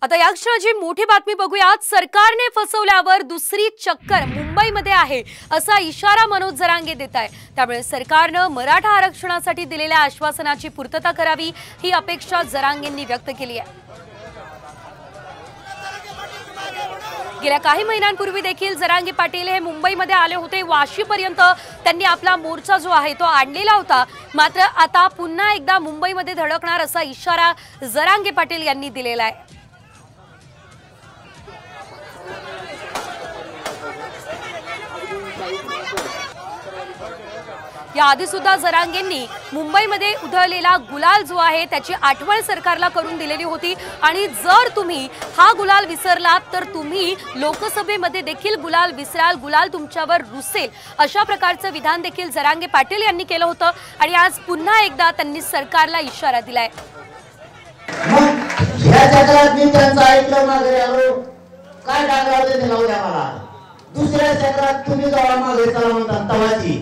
आता या क्षणाची मोठी बातमी बघूयात। सरकारने फसवल्यावर दुसरी चक्कर मुंबईमध्ये आहे असा इशारा मनोज जरांगे देत आहे। त्यामुळे सरकारने मराठा आरक्षणासाठी दिलेल्या आश्वासनाची पूर्तता करावी ही अपेक्षा जरांगेंनी व्यक्त केली आहे। गेल्या काही महिन्यांपूर्वी देखील जरांगे पाटील हे मुंबईमध्ये आले होते। वाशीपर्यंत त्यांनी आपला मोर्चा जो आहे तो आणलेला होता। मात्र आता पुन्हा एकदा मुंबईमध्ये धडकणार असा इशारा जरांगे पाटील यांनी दिलेला आहे। याआधी सुद्धा जरांगेंनी मुंबईमध्ये उधळलेला गुलाल जो आहे त्याची आठवण सरकारला करून दिलेली होती आणि जर तुम्ही हा गुलाल विसरलात तर तुम्ही लोकसभेमध्ये देखील गुलाल विसराल, गुलाल तुमच्यावर रुसेल, अशा प्रकारचं विधान देखील जरांगे पाटील यांनी केलं होतं आणि आज पुन्हा एकदा त्यांनी सरकारला इशारा दिलाय। ह्या चक्रात मी त्यांचं ऐकलं मागे आलो काय डागावते ते लावू द्या मला। दुसऱ्या चक्रात तुम्ही जावा मागे चला म्हणतात तवाची